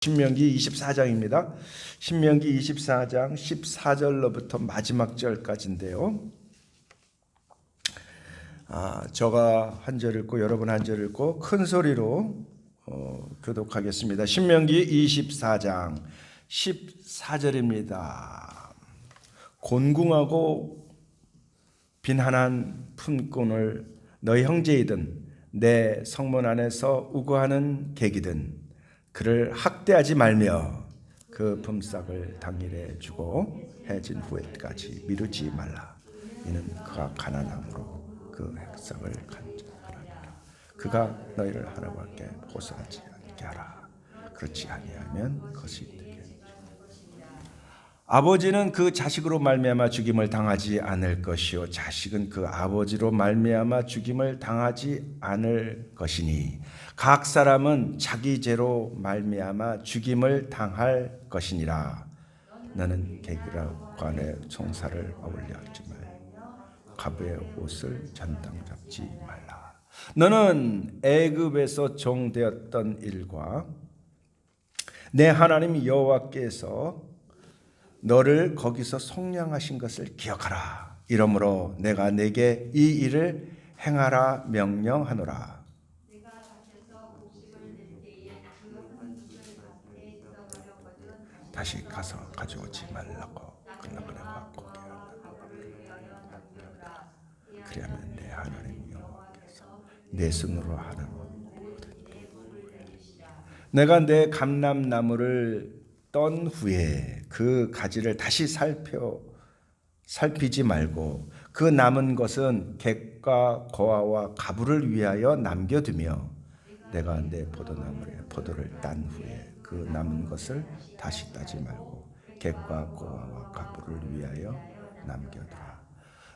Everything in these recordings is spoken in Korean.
신명기 24장입니다. 신명기 24장 14절로부터 마지막 절까지인데요. 저가 한 절 읽고 여러분 한 절 읽고 큰 소리로 교독하겠습니다. 신명기 24장 14절입니다. 곤궁하고 빈한한 품꾼을 너희 형제이든 내 성문 안에서 우고하는 객이든 그를 학대하지 말며 그 품삯을 당일에 주고 해진 후에까지 미루지 말라. 이는 그가 가난함으로 그 획삭을 간절하라. 그가 너희를 하나님께 보살하지 않게 하라. 그렇지 아니하면 그것이 되게. 아버지는 그 자식으로 말미암아 죽임을 당하지 않을 것이요 자식은 그 아버지로 말미암아 죽임을 당하지 않을 것이니 각 사람은 자기 죄로 말미암아 죽임을 당할 것이니라. 너는 객관의 총사를 어울려 하지 말며 가부의 옷을 전당 잡지 말라. 너는 애굽에서 종되었던 일과 내 하나님 여호와께서 너를 거기서 속량하신 것을 기억하라. 이러므로 내가 내게 이 일을 행하라 명령하노라. 다시 가서 가져오지 말라고 그나그나 고게 하라. 그리하면 내 하나님 여호와께서 내 손으로 하는 내가 내 감람나무를 떤 후에 그 가지를 다시 살피지 말고 그 남은 것은 객과 고아와 가부를 위하여 남겨두며 내가 내 포도나무에 포도를 딴 후에 그 남은 것을 다시 따지 말고 객과 고아와 가부를 위하여 남겨두라.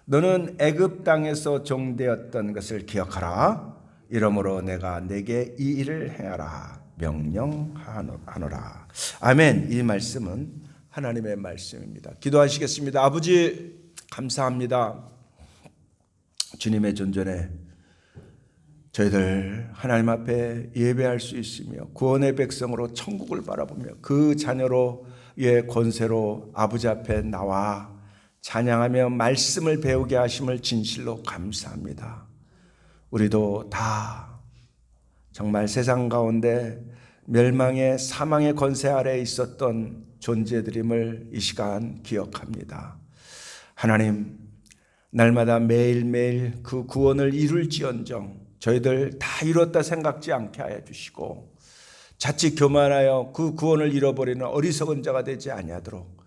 너는 애굽 땅에서 종되었던 것을 기억하라. 이러므로 내가 내게 이 일을 행하라 명령하노라. 아멘. 이 말씀은 하나님의 말씀입니다. 기도하시겠습니다. 아버지 감사합니다. 주님의 존전에 저희들 하나님 앞에 예배할 수 있으며 구원의 백성으로 천국을 바라보며 그 자녀로의 권세로 아버지 앞에 나와 찬양하며 말씀을 배우게 하심을 진실로 감사합니다. 우리도 다 정말 세상 가운데 멸망의 사망의 권세 아래에 있었던 존재들임을 이 시간 기억합니다. 하나님, 날마다 매일매일 그 구원을 이룰지언정 저희들 다 이뤘다 생각지 않게 하여 주시고 자칫 교만하여 그 구원을 잃어버리는 어리석은 자가 되지 아니하도록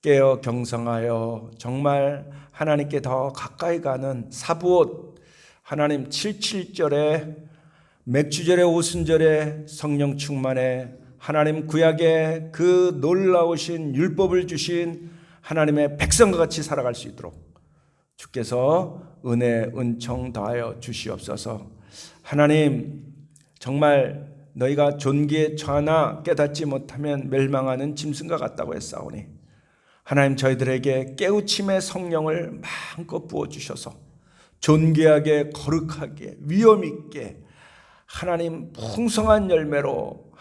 깨어 경성하여 정말 하나님께 더 가까이 가는 사부옷 하나님 77절에 맥주절에 오순절에 성령 충만에 하나님 구약에 그 놀라우신 율법을 주신 하나님의 백성과 같이 살아갈 수 있도록 주께서 은혜 은총 더하여 주시옵소서. 하나님 정말 너희가 존귀에 처하나 깨닫지 못하면 멸망하는 짐승과 같다고 했사오니 하나님 저희들에게 깨우침의 성령을 마음껏 부어주셔서 존귀하게 거룩하게 위엄 있게 하나님 풍성한 열매로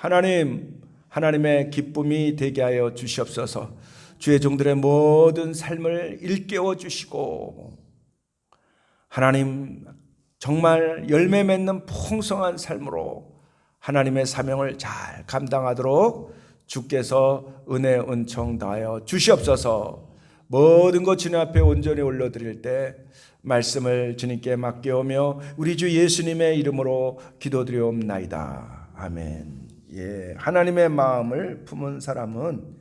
하나님의 기쁨이 되게 하여 주시옵소서. 주의 종들의 모든 삶을 일깨워 주시고 하나님 정말 열매 맺는 풍성한 삶으로 하나님의 사명을 잘 감당하도록 주께서 은혜 은총 다하여 주시옵소서. 모든 것 주님 앞에 온전히 올려드릴 때 말씀을 주님께 맡겨오며 우리 주 예수님의 이름으로 기도드리옵나이다. 아멘. 예, 하나님의 마음을 품은 사람은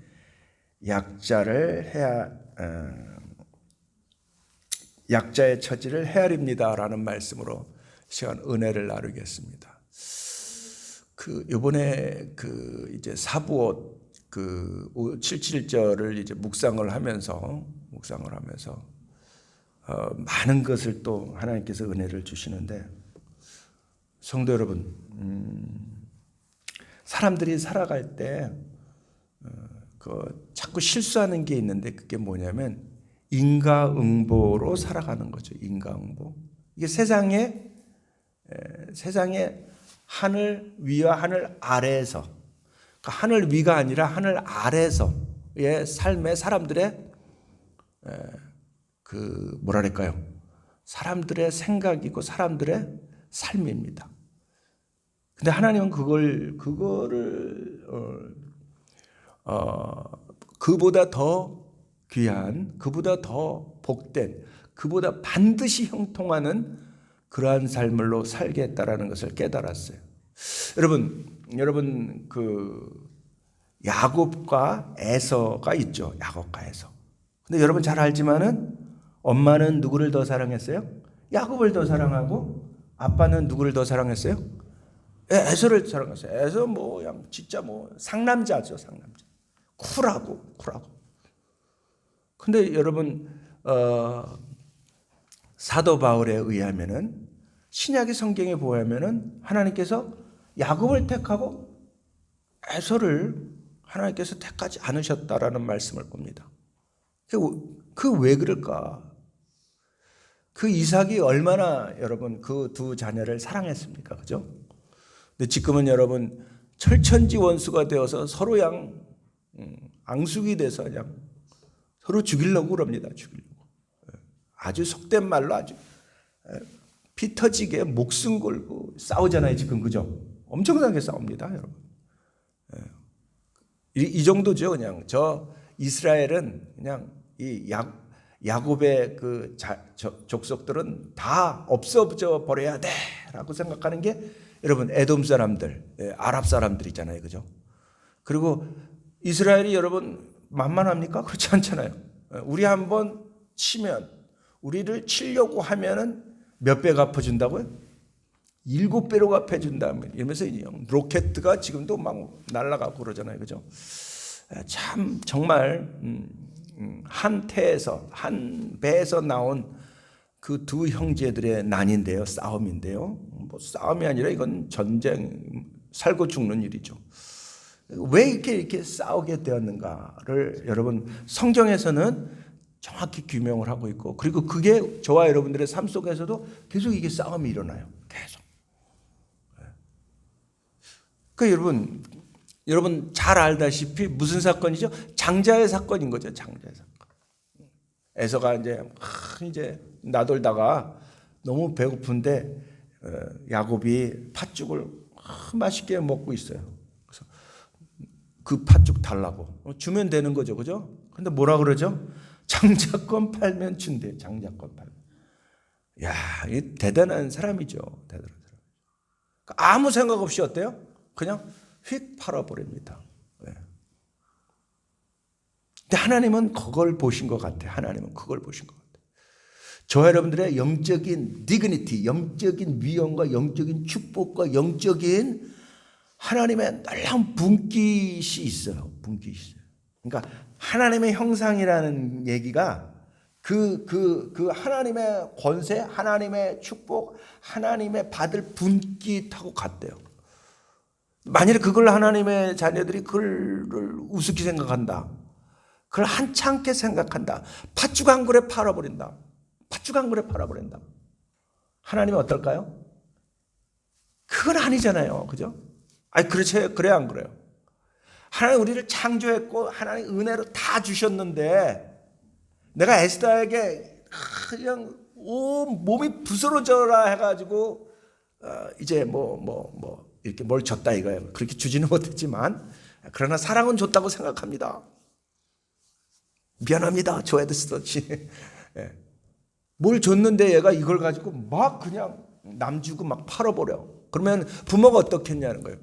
약자의 처지를 헤아립니다라는 말씀으로 시간 은혜를 나누겠습니다. 이번에 이제 사부옷 77절을 이제 묵상을 하면서 많은 것을 또 하나님께서 은혜를 주시는데 성도 여러분, 사람들이 살아갈 때 자꾸 실수하는 게 있는데 그게 뭐냐면 인과응보로 살아가는 거죠. 인과응보. 이게 세상에 하늘 위와 하늘 아래에서 하늘 위가 아니라 하늘 아래에서의 삶의 사람들의 그 뭐랄까요? 사람들의 생각이고 사람들의 삶입니다. 근데 하나님은 그거를 그보다 더 귀한, 그보다 더 복된, 그보다 반드시 형통하는 그러한 삶을로 살겠다라는 것을 깨달았어요. 여러분 그 야곱과 에서가 있죠. 야곱과 에서. 근데 여러분 잘 알지만은 엄마는 누구를 더 사랑했어요? 야곱을 더 사랑하고 아빠는 누구를 더 사랑했어요? 에서를 사랑했어요. 에서 뭐 그냥 진짜 뭐 상남자죠, 상남자. 쿨하고. 근데 여러분 사도 바울에 의하면은 신약의 성경에 보면은 하나님께서 야곱을 택하고 에서를 하나님께서 택하지 않으셨다라는 말씀을 봅니다. 그 왜 그럴까? 그 이삭이 얼마나 여러분 그 두 자녀를 사랑했습니까? 그죠? 근데 지금은 여러분 철천지 원수가 되어서 서로 앙숙이 돼서 그냥 서로 죽이려고 그럽니다. 죽이려고. 아주 속된 말로 아주 피 터지게 목숨 걸고 싸우잖아요. 지금 그죠? 엄청나게 싸웁니다. 여러분. 이 정도죠. 그냥 저 이스라엘은 그냥 이 야곱의 그 족속들은 다 없어져 버려야 돼라고 생각하는 게 여러분 에돔 사람들, 아랍 사람들이잖아요. 그죠? 그리고 이스라엘이 여러분 만만합니까? 그렇지 않잖아요. 우리 한번 치면 우리를 치려고 하면은 몇 배 갚아준다고요? 7배로 갚아준다면 이러면서 로켓가 지금도 막 날아가고 그러잖아요. 그죠? 참 정말 한 태에서 한 배에서 나온 그 두 형제들의 난인데요. 싸움인데요. 뭐 싸움이 아니라 이건 전쟁, 살고 죽는 일이죠. 왜 이렇게 싸우게 되었는가를 여러분 성경에서는 정확히 규명을 하고 있고, 그리고 그게 저와 여러분들의 삶 속에서도 계속 이게 싸움이 일어나요. 계속. 그러니까 여러분 잘 알다시피 무슨 사건이죠? 장자의 사건인 거죠. 장자의 사건. 에서가 이제 나돌다가 너무 배고픈데 야곱이 팥죽을 맛있게 먹고 있어요. 그래서 그 팥죽 달라고 주면 되는 거죠, 그죠? 근데 뭐라 그러죠? 장자권 팔면 준대. 장자권 팔면. 야, 이 대단한 사람이죠. 대단한 사람. 아무 생각 없이 어때요? 그냥 휙 팔아버립니다. 근데 하나님은 그걸 보신 것 같아요. 하나님은 그걸 보신 것 같아요. 저와 여러분들의 영적인 디그니티, 영적인 위엄과 영적인 축복과 영적인 하나님의 놀라운 분깃이 있어요. 분깃이 있어요. 그러니까 하나님의 형상이라는 얘기가 그 하나님의 권세, 하나님의 축복, 하나님의 받을 분깃하고 같대요. 만일에 그걸 하나님의 자녀들이 그걸 우습게 생각한다. 그걸 한창게 생각한다. 팥죽 한 그릇 팔아버린다. 팥죽 한 그릇 팔아버린다. 하나님은 어떨까요? 그건 아니잖아요. 그죠? 아니, 그렇지, 그래, 안 그래요? 하나님 우리를 창조했고, 하나님 은혜로 다 주셨는데, 내가 에스더에게 그냥 온 몸이 부스러져라 해가지고, 이제 이렇게 뭘 줬다 이거예요. 그렇게 주지는 못했지만, 그러나 사랑은 줬다고 생각합니다. 미안합니다. 줘야 됐었지. 뭘 줬는데 얘가 이걸 가지고 막 그냥 남 주고 막 팔아버려. 그러면 부모가 어떻겠냐는 거예요.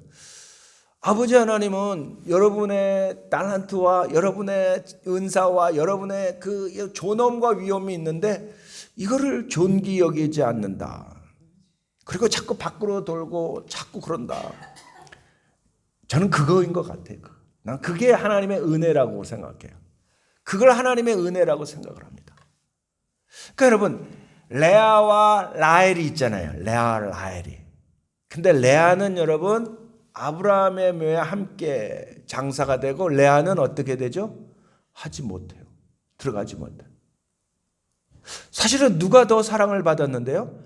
아버지 하나님은 여러분의 달란트와 여러분의 은사와 여러분의 그 존엄과 위엄이 있는데 이거를 존귀 여기지 않는다. 그리고 자꾸 밖으로 돌고 자꾸 그런다. 저는 그거인 것 같아요. 난 그게 하나님의 은혜라고 생각해요. 그걸 하나님의 은혜라고 생각을 합니다. 그러니까 여러분 레아와 라헬이 있잖아요. 레아와 라헬이. 근데 레아는 여러분 아브라함의 묘에 함께 장사가 되고 레아는 어떻게 되죠? 하지 못해요. 들어가지 못해요. 사실은 누가 더 사랑을 받았는데요?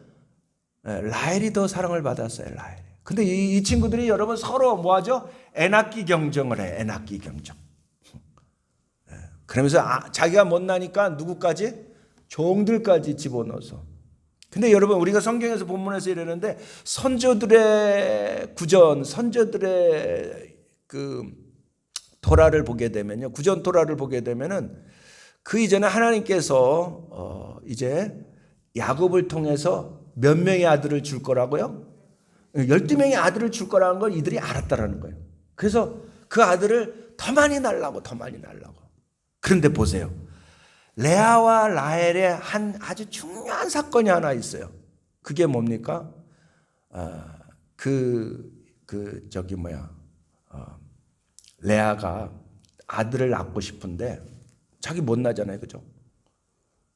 라헬이 더 사랑을 받았어요. 라헬이. 근데 이 친구들이 여러분 서로 뭐하죠? 애낚기 경쟁을 해. 애낚기 경쟁. 그러면서 자기가 못나니까 누구까지? 종들까지 집어넣어서. 근데 여러분 우리가 성경에서 본문에서 이러는데 선조들의 구전, 선조들의 그 토라를 보게 되면요, 구전 토라를 보게 되면은 그 이전에 하나님께서 이제 야곱을 통해서 몇 명의 아들을 줄 거라고요? 12명의 아들을 줄 거라는 걸 이들이 알았다라는 거예요. 그래서 그 아들을 더 많이 낳으려고. 그런데 보세요. 레아와 라헬의 한 아주 중요한 사건이 하나 있어요. 그게 뭡니까? 레아가 아들을 낳고 싶은데 자기 못 낳잖아요. 그죠?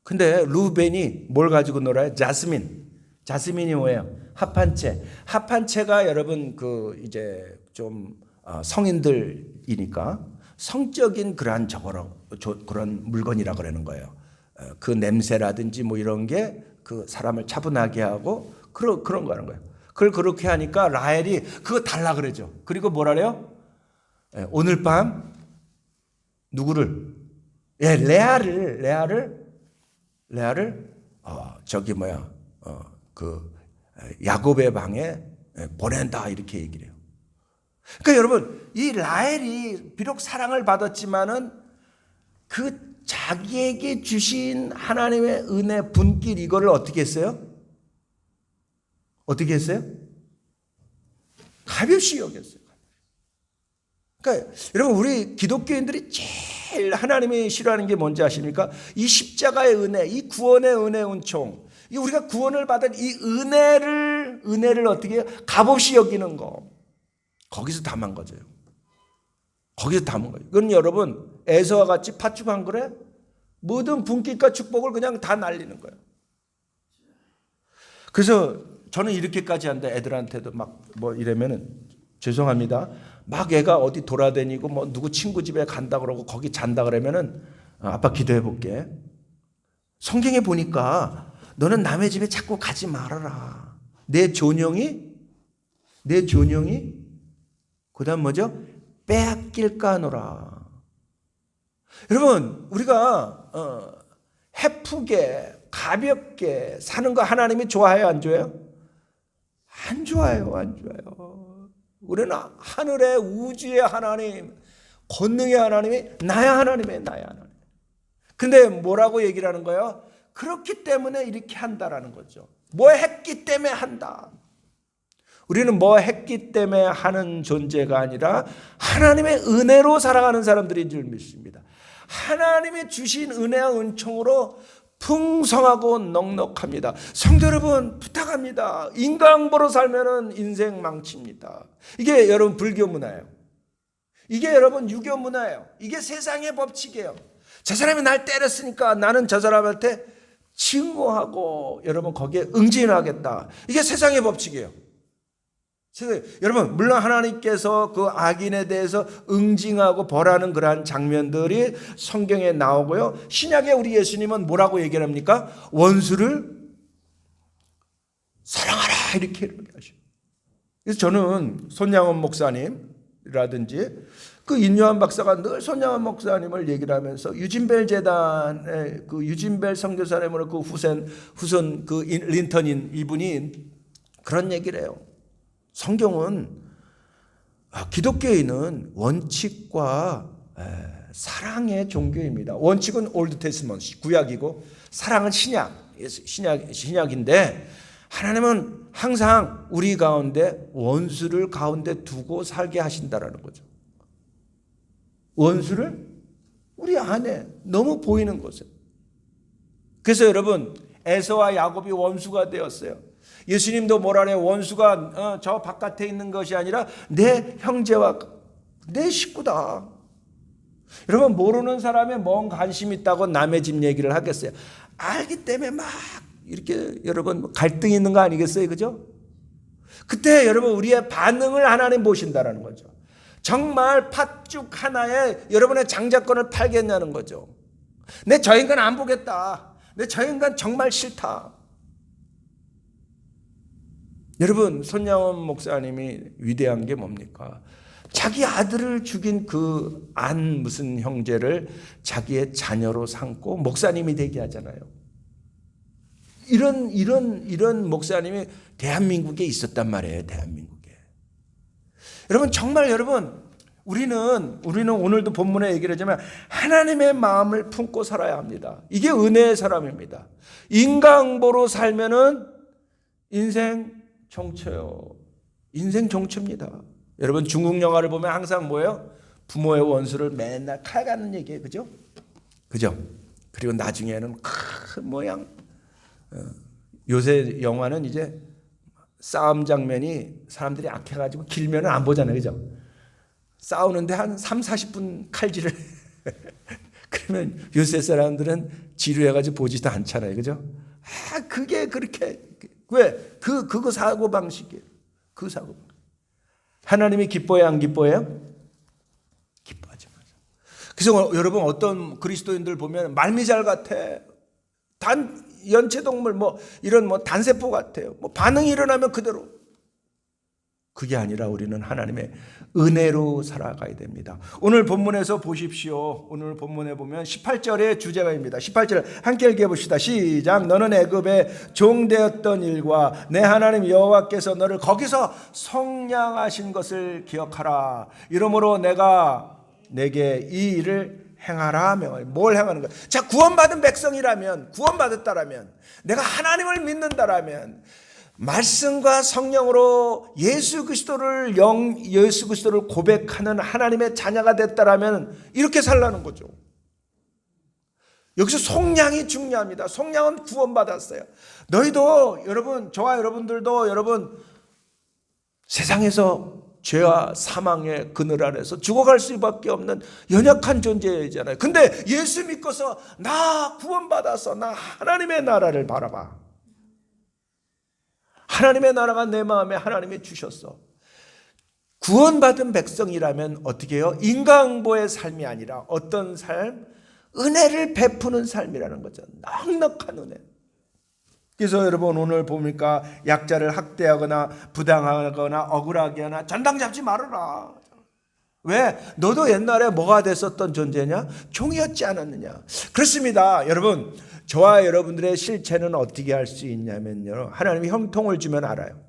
근데 루벤이 뭘 가지고 놀아요? 자스민이 뭐예요? 합한채가 여러분 이제 좀 성인들이니까 성적인 그런 물건이라 그러는 거예요. 그 냄새라든지 뭐 이런 게 그 사람을 차분하게 하고 그런 거 하는 거예요. 그걸 그렇게 하니까 라헬이 그거 달라 그러죠. 그리고 뭐라 그래요? 오늘 밤 누구를? 레아를 야곱의 방에 보낸다 이렇게 얘기를 해요. 그러니까 여러분 이 라헬이 비록 사랑을 받았지만은 그 자기에게 주신 하나님의 은혜 분길 이거를 어떻게 했어요? 가볍이 여겼어요. 그러니까 여러분 우리 기독교인들이 제일 하나님이 싫어하는 게 뭔지 아십니까? 이 십자가의 은혜, 이 구원의 은혜 은총, 이 우리가 구원을 받은 이 은혜를 어떻게 해요? 값없이 여기는 거. 거기서 담은 거죠. 이건 여러분 에서와 같이 팥죽 한 그릇 모든 분깃과 축복을 그냥 다 날리는 거예요. 그래서 저는 이렇게까지 한다. 애들한테도 막 뭐 이러면은 죄송합니다. 막 애가 어디 돌아다니고 뭐 누구 친구 집에 간다 그러고 거기 잔다 그러면은 아빠 기도해 볼게. 성경에 보니까 너는 남의 집에 자꾸 가지 말아라. 내 존영이 그다음 뭐죠? 빼앗길까 하노라. 여러분 우리가 해프게 가볍게 사는 거 하나님이 좋아해요, 안 좋아해요? 안 좋아요. 우리는 하늘의 우주의 하나님, 권능의 하나님이 나의 하나님. 근데 뭐라고 얘기를 하는 거예요? 그렇기 때문에 이렇게 한다라는 거죠. 뭐 했기 때문에 한다. 우리는 뭐 했기 때문에 하는 존재가 아니라 하나님의 은혜로 살아가는 사람들인 줄 믿습니다. 하나님이 주신 은혜와 은총으로 풍성하고 넉넉합니다. 성도 여러분 부탁합니다. 인간보로 살면은 인생 망칩니다. 이게 여러분 불교 문화예요. 이게 여러분 유교 문화예요. 이게 세상의 법칙이에요. 저 사람이 날 때렸으니까 나는 저 사람한테 증오하고 여러분 거기에 응징하겠다. 이게 세상의 법칙이에요. 여러분 물론 하나님께서 그 악인에 대해서 응징하고 벌하는 그러한 장면들이 성경에 나오고요. 신약에 우리 예수님은 뭐라고 얘기를 합니까? 원수를 사랑하라 이렇게 하셔요. 그래서 저는 손양원 목사님이라든지 그 인요한 박사가 늘 손양원 목사님을 얘기를 하면서 유진벨 재단의 그 유진벨 선교사님으로 그 후손 그 린턴인 이분이 그런 얘기를 해요. 성경은 기독교인은 원칙과 사랑의 종교입니다. 원칙은 올드 테스먼트 구약이고 사랑은 신약인데 하나님은 항상 우리 가운데 원수를 가운데 두고 살게 하신다라는 거죠. 원수를 우리 안에 너무 보이는 곳에. 그래서 여러분 에서와 야곱이 원수가 되었어요. 예수님도 뭐라 그래요? 원수가 저 바깥에 있는 것이 아니라 내 형제와 내 식구다. 여러분 모르는 사람의 뭔 관심 있다고 남의 집 얘기를 하겠어요? 알기 때문에 막 이렇게 여러분 갈등이 있는 거 아니겠어요? 그죠? 그때 여러분 우리의 반응을 하나님 보신다라는 거죠. 정말 팥죽 하나에 여러분의 장자권을 팔겠냐는 거죠. 내 저 인간 안 보겠다. 내 저 인간 정말 싫다. 여러분, 손양원 목사님이 위대한 게 뭡니까? 자기 아들을 죽인 그 안 무슨 형제를 자기의 자녀로 삼고 목사님이 되게 하잖아요. 이런 목사님이 대한민국에 있었단 말이에요. 대한민국에. 여러분, 정말 여러분, 우리는 오늘도 본문에 얘기를 하자면 하나님의 마음을 품고 살아야 합니다. 이게 은혜의 사람입니다. 인간보로 살면은 인생 정처요. 인생 정처입니다. 여러분, 중국 영화를 보면 항상 뭐예요? 부모의 원수를 맨날 칼 가는 얘기예요. 그죠? 그죠? 그리고 나중에는 큰 모양. 요새 영화는 이제 싸움 장면이 사람들이 악해가지고 길면은 안 보잖아요. 그죠? 싸우는데 한 3, 40분 칼질을 그러면 요새 사람들은 지루해가지고 보지도 않잖아요. 그죠? 그게 그렇게 왜? 그거 사고방식이에요. 그 사고방식. 하나님이 기뻐해요? 안 기뻐해요? 기뻐하지 마세요. 그래서 여러분, 어떤 그리스도인들 보면 말미잘 같아. 연체동물 이런 단세포 같아요. 반응이 일어나면 그대로. 그게 아니라 우리는 하나님의 은혜로 살아가야 됩니다. 오늘 본문에서 보십시오. 오늘 본문에 보면 18절의 주제가입니다. 18절 함께 읽어봅시다. 시작. 너는 애굽의 종되었던 일과 내 하나님 여호와께서 너를 거기서 성량하신 것을 기억하라. 이러므로 내가 내게 이 일을 행하라. 뭘 행하는 거야? 자, 구원받은 백성이라면, 구원받았다라면, 내가 하나님을 믿는다라면 말씀과 성령으로 예수 그리스도를 고백하는 하나님의 자녀가 됐다라면 이렇게 살라는 거죠. 여기서 속량이 중요합니다. 속량은 구원받았어요. 너희도 여러분, 저와 여러분들도 여러분 세상에서 죄와 사망의 그늘 아래서 죽어갈 수밖에 없는 연약한 존재잖아요. 근데 예수 믿고서 나 구원받았어. 나 하나님의 나라를 바라봐. 하나님의 나라가 내 마음에 하나님이 주셨어. 구원받은 백성이라면 어떻게 해요? 인간보의 삶이 아니라 어떤 삶? 은혜를 베푸는 삶이라는 거죠. 넉넉한 은혜. 그래서 여러분, 오늘 보니까 약자를 학대하거나 부당하거나 억울하게 하나 전당 잡지 말아라. 왜? 너도 옛날에 뭐가 됐었던 존재냐? 종이었지 않았느냐? 그렇습니다. 여러분, 저와 여러분들의 실체는 어떻게 할 수 있냐면요, 하나님이 형통을 주면 알아요.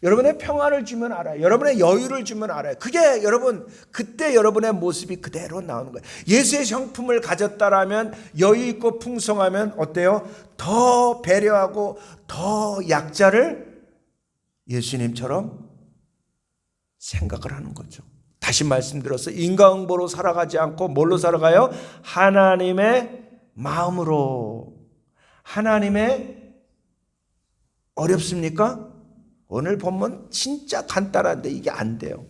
여러분의 평안을 주면 알아요. 여러분의 여유를 주면 알아요. 그게 여러분, 그때 여러분의 모습이 그대로 나오는 거예요. 예수의 성품을 가졌다라면, 여유 있고 풍성하면 어때요? 더 배려하고 더 약자를 예수님처럼 생각을 하는 거죠. 다시 말씀드려서 인간응보로 살아가지 않고 뭘로 살아가요? 하나님의 마음으로. 하나님의, 어렵습니까? 오늘 본문 진짜 간단한데 이게 안 돼요.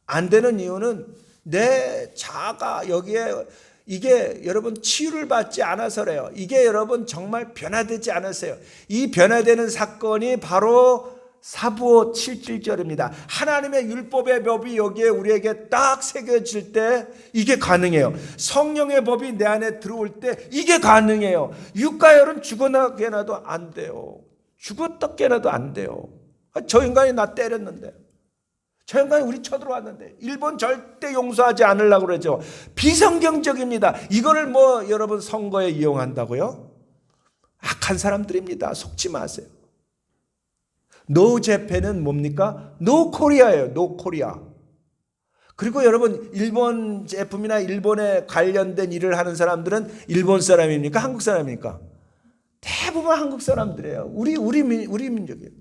안 되는 이유는 내 자아가 여기에, 이게 여러분 치유를 받지 않아서래요. 이게 여러분 정말 변화되지 않았어요. 이 변화되는 사건이 바로 사부오 7절입니다. 하나님의 율법의 법이 여기에 우리에게 딱 새겨질 때 이게 가능해요. 성령의 법이 내 안에 들어올 때 이게 가능해요. 육가열은 죽어나 깨나도 안 돼요. 죽었다 깨나도 안 돼요. 저 인간이 나 때렸는데, 저 인간이 우리 쳐들어왔는데 일본 절대 용서하지 않으려고 그러죠. 비성경적입니다. 이거를 여러분 선거에 이용한다고요? 악한 사람들입니다. 속지 마세요. 노 재팬은 뭡니까? 노 코리아예요. 노 코리아. 그리고 여러분, 일본 제품이나 일본에 관련된 일을 하는 사람들은 일본 사람입니까? 한국 사람입니까? 대부분 한국 사람들이에요. 우리 민족이에요.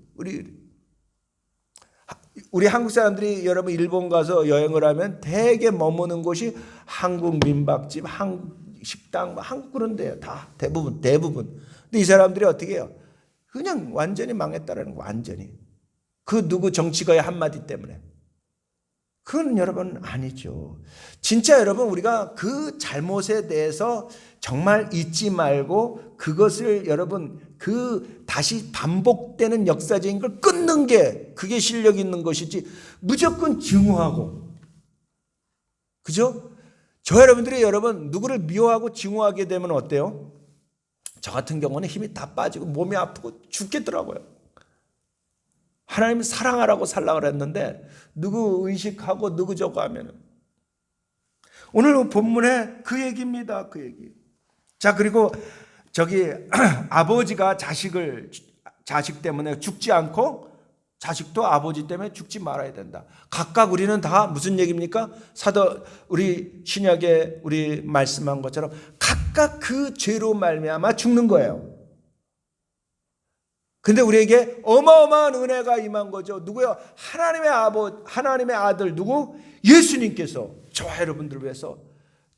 우리 한국 사람들이 여러분 일본 가서 여행을 하면 대개 머무는 곳이 한국 민박집, 한국 식당, 한국 그런 데요. 다 대부분. 근데 이 사람들이 어떻게 해요? 그냥 완전히 망했다라는 거, 완전히. 그 누구 정치가의 한마디 때문에. 그건 여러분 아니죠. 진짜 여러분, 우리가 그 잘못에 대해서 정말 잊지 말고 그것을 여러분 다시 반복되는 역사적인 걸 끊는 게 그게 실력 있는 것이지, 무조건 증오하고. 그죠? 저 여러분들이 여러분 누구를 미워하고 증오하게 되면 어때요? 저 같은 경우는 힘이 다 빠지고 몸이 아프고 죽겠더라고요. 하나님이 사랑하라고 살라 그랬는데 누구 의식하고 누구 저거 하면은 오늘 본문에 그 얘기입니다. 그 얘기. 자, 그리고 저기 아버지가 자식 때문에 죽지 않고 자식도 아버지 때문에 죽지 말아야 된다. 각각 우리는 다 무슨 얘기입니까? 우리 신약에 우리 말씀한 것처럼 각각 그 죄로 말미암아 죽는 거예요. 근데 우리에게 어마어마한 은혜가 임한 거죠. 누구요? 하나님의 아들 누구? 예수님께서 저와 여러분들을 위해서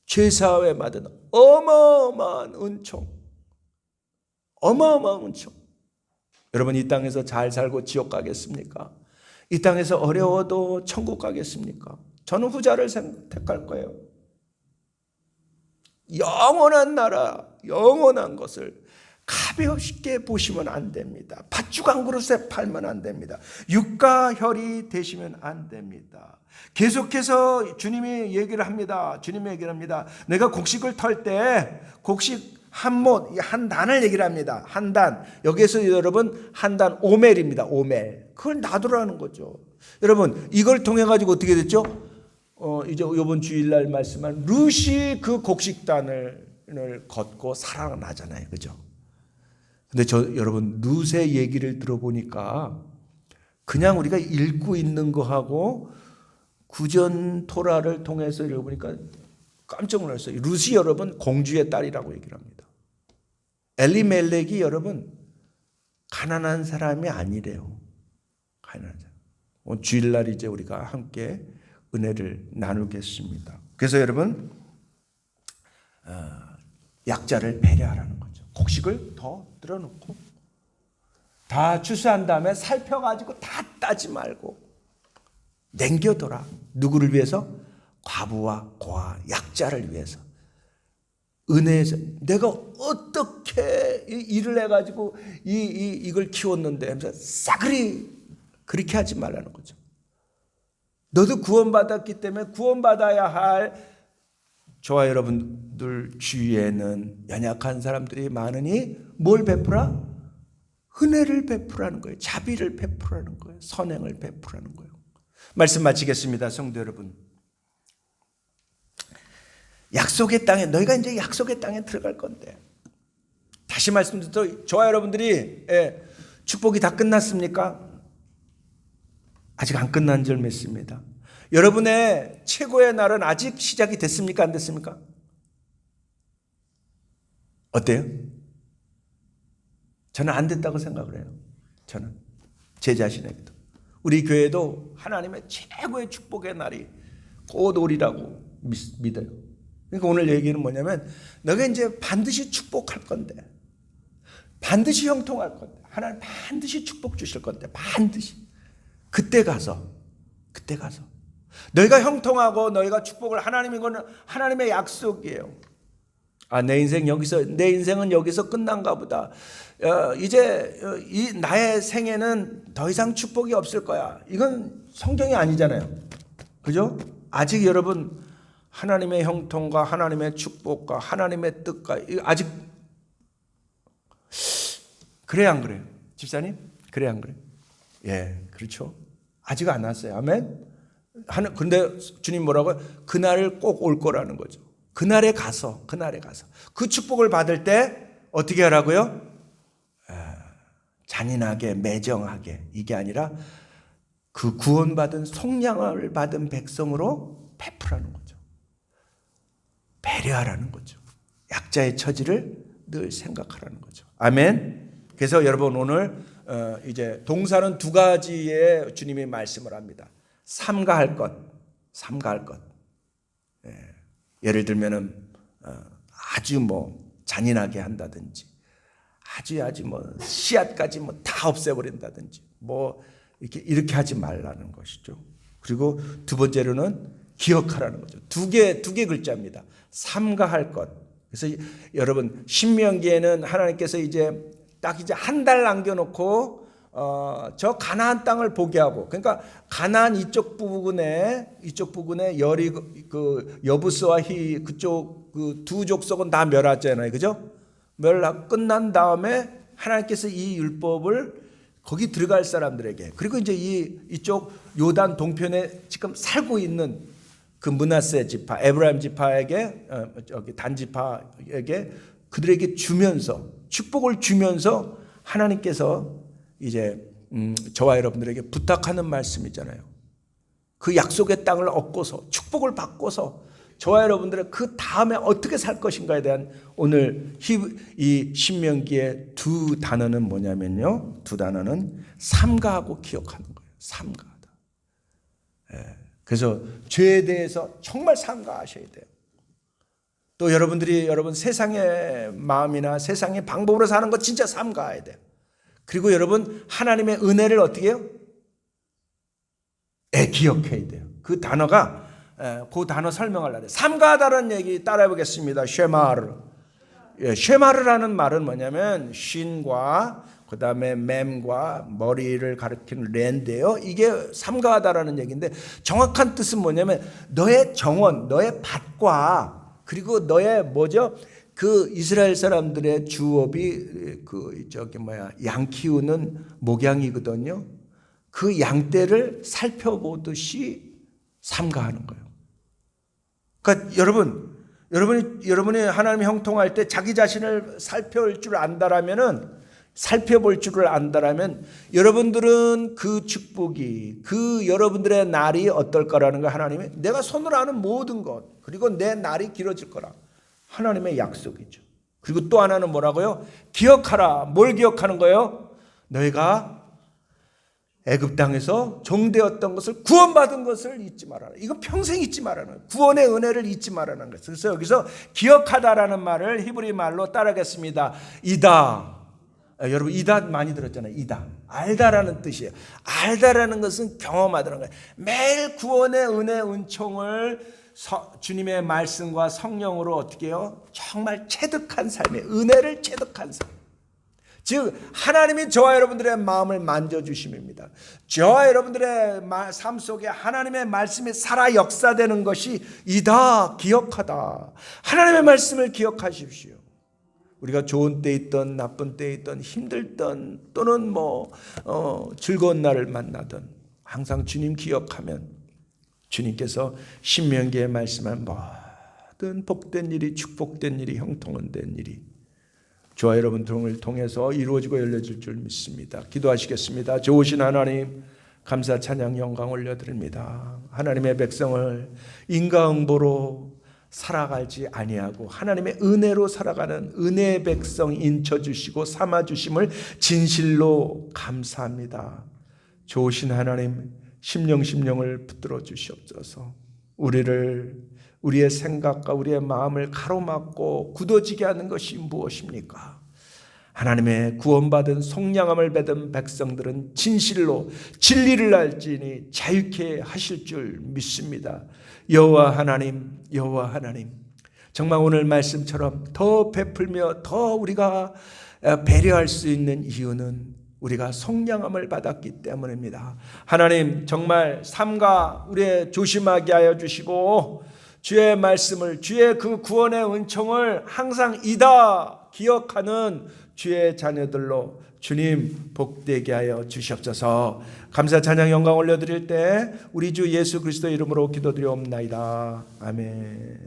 죄사함에 받은 어마어마한 은총. 어마어마한 은총. 여러분 이 땅에서 잘 살고 지옥 가겠습니까? 이 땅에서 어려워도 천국 가겠습니까? 저는 후자를 택할 거예요. 영원한 나라, 영원한 것을 가볍게 보시면 안 됩니다. 팥죽 한 그릇에 팔면 안 됩니다. 육과 혈이 되시면 안 됩니다. 계속해서 주님이 얘기를 합니다. 내가 곡식을 털 때 곡식 한 단을 얘기를 합니다. 한 단. 여기에서 여러분 한 단 오멜입니다. 오멜. 그걸 놔두라는 거죠. 여러분 이걸 통해 가지고 어떻게 됐죠? 이제 이번 주일날 말씀한 룻이 그 곡식단을 걷고 살아나잖아요. 그죠? 근데 여러분 룻의 얘기를 들어보니까 그냥 우리가 읽고 있는 거하고 구전 토라를 통해서 읽어보니까 깜짝 놀랐어요. 룻이 여러분 공주의 딸이라고 얘기를 합니다. 엘리멜렉이 여러분 가난한 사람이 아니래요. 가난한 사람. 주일날 이제 우리가 함께 은혜를 나누겠습니다. 그래서 여러분 약자를 배려하라는 거죠. 곡식을 더 들어놓고 다 추수한 다음에 살펴가지고 다 따지 말고 남겨둬라. 누구를 위해서? 과부와 고아, 약자를 위해서. 은혜에서 내가 어떻게 일을 해가지고 이걸 키웠는데 하면서 싸그리 그렇게 하지 말라는 거죠. 너도 구원받았기 때문에 구원받아야 할 저와 여러분들 주위에는 연약한 사람들이 많으니 뭘 베풀어? 은혜를 베풀라는 거예요. 자비를 베풀라는 거예요. 선행을 베풀라는 거예요. 말씀 마치겠습니다. 성도 여러분. 약속의 땅에 너희가 이제 약속의 땅에 들어갈 건데 다시 말씀드려도 저와 여러분들이 축복이 다 끝났습니까? 아직 안 끝난 줄 믿습니다. 여러분의 최고의 날은 아직 시작이 됐습니까? 안 됐습니까? 어때요? 저는 안 됐다고 생각을 해요. 저는 제 자신에게도 우리 교회도 하나님의 최고의 축복의 날이 곧 오리라고 믿어요. 그러니까 오늘 얘기는 뭐냐면 너가 이제 반드시 축복할 건데 반드시 형통할 건데 하나님 반드시 축복 주실 건데 반드시 그때 가서 너희가 형통하고 너희가 축복을 이거는 하나님의 약속이에요. 내 인생은 여기서 끝난가 보다. 이제 나의 생애는 더 이상 축복이 없을 거야. 이건 성경이 아니잖아요. 그죠? 아직 여러분 하나님의 형통과 하나님의 축복과 하나님의 뜻과 아직 그래요 안 그래요? 집사님? 그래요 안 그래요? 예, 그렇죠. 아직 안 왔어요. 아멘. 근데 주님 뭐라고요? 그날을 꼭 올 거라는 거죠. 그날에 가서 그 축복을 받을 때 어떻게 하라고요? 잔인하게 매정하게 이게 아니라 그 구원받은 속량을 받은 백성으로 베풀라는 거죠. 배려하라는 거죠. 약자의 처지를 늘 생각하라는 거죠. 아멘. 그래서 여러분 오늘 이제 동사는 두 가지의 주님이 말씀을 합니다. 삼가할 것. 예를 들면은 아주 잔인하게 한다든지, 아주 씨앗까지 다 없애버린다든지, 이렇게 하지 말라는 것이죠. 그리고 두 번째로는 기억하라는 거죠. 두 개 글자입니다. 삼가할 것. 그래서 여러분 신명기에는 하나님께서 이제 딱 한 달 남겨놓고 저 가나안 땅을 보게 하고, 그러니까 가나안 이쪽 부분에 그 여부스와 히 그쪽 그 두 족속은 다 멸하잖아요, 그죠? 멸하 끝난 다음에 하나님께서 이 율법을 거기 들어갈 사람들에게, 그리고 이제 이쪽 요단 동편에 지금 살고 있는 그 므낫세 지파, 에브라임 지파에게, 단 지파에게 그들에게 주면서, 축복을 주면서 하나님께서 이제 저와 여러분들에게 부탁하는 말씀이잖아요. 그 약속의 땅을 얻고서 축복을 받고서 저와 여러분들은 그 다음에 어떻게 살 것인가에 대한 오늘 이 신명기의 두 단어는 뭐냐면요, 두 단어는 삼가하고 기억하는 거예요. 삼가하다. 그래서 죄에 대해서 정말 삼가하셔야 돼요. 또 여러분 세상의 마음이나 세상의 방법으로 사는 거 진짜 삼가해야 돼요. 그리고 여러분 하나님의 은혜를 어떻게 해요? 기억해야 돼요. 그 단어가, 그 단어 설명하려고. 삼가하다는 얘기 따라해 보겠습니다. 쉐마르. 쉐마르라는 말은 뭐냐면 쉰과 그 다음에 맴과 머리를 가리키는 레인데요. 이게 삼가하다라는 얘기인데, 정확한 뜻은 뭐냐면 너의 정원, 너의 밭과, 그리고 너의 그 이스라엘 사람들의 주업이 양 키우는 목양이거든요. 그 양떼를 살펴보듯이 삼가하는 거예요. 그러니까 여러분이 하나님 형통할 때 자기 자신을 살펴볼 줄을 안다라면 여러분들은 그 축복이, 그 여러분들의 날이 어떨 거라는 거, 하나님이 내가 손으로 하는 모든 것, 그리고 내 날이 길어질 거라, 하나님의 약속이죠. 그리고 또 하나는 뭐라고요? 기억하라. 뭘 기억하는 거예요? 너희가 애굽 땅에서 종되었던 것을, 구원받은 것을 잊지 말아라. 이거 평생 잊지 말라는 거예요. 구원의 은혜를 잊지 말라는 거예요. 그래서 여기서 기억하다라는 말을 히브리 말로 따라하겠습니다. 이다. 여러분 이다 많이 들었잖아요. 이다. 알다라는 뜻이에요. 알다라는 것은 경험하다는 거예요. 매일 구원의 은혜 은총을 주님의 말씀과 성령으로 어떻게 해요? 정말 체득한 삶에, 은혜를 체득한 삶. 즉 하나님이 저와 여러분들의 마음을 만져주심입니다. 저와 여러분들의 삶 속에 하나님의 말씀이 살아 역사되는 것이 이다. 기억하다. 하나님의 말씀을 기억하십시오. 우리가 좋은 때 있던 나쁜 때 있던 힘들던 또는 즐거운 날을 만나던 항상 주님 기억하면 주님께서 신명기에 말씀한 모든 복된 일이, 축복된 일이, 형통된 일이 저와 여러분들을 통해서 이루어지고 열려질 줄 믿습니다. 기도하시겠습니다. 좋으신 하나님, 감사 찬양 영광 올려드립니다. 하나님의 백성을 인과응보로 살아가지 아니하고 하나님의 은혜로 살아가는 은혜의 백성 인쳐주시고 삼아주심을 진실로 감사합니다. 좋으신 하나님, 심령을 붙들어 주시옵소서. 우리의 생각과 우리의 마음을 가로막고 굳어지게 하는 것이 무엇입니까? 하나님의 구원받은 속량함을 받은 백성들은 진실로 진리를 알지니 자유케 하실 줄 믿습니다. 여호와 하나님, 정말 오늘 말씀처럼 더 베풀며 더 우리가 배려할 수 있는 이유는 우리가 속량함을 받았기 때문입니다. 하나님, 정말 삶과 우리의 조심하게 하여 주시고 주의 말씀을, 주의 그 구원의 은총을 항상 이다 기억하는 주의 자녀들로 주님 복되게 하여 주시옵소서. 감사 찬양 영광 올려드릴 때 우리 주 예수 그리스도 이름으로 기도드리옵나이다. 아멘.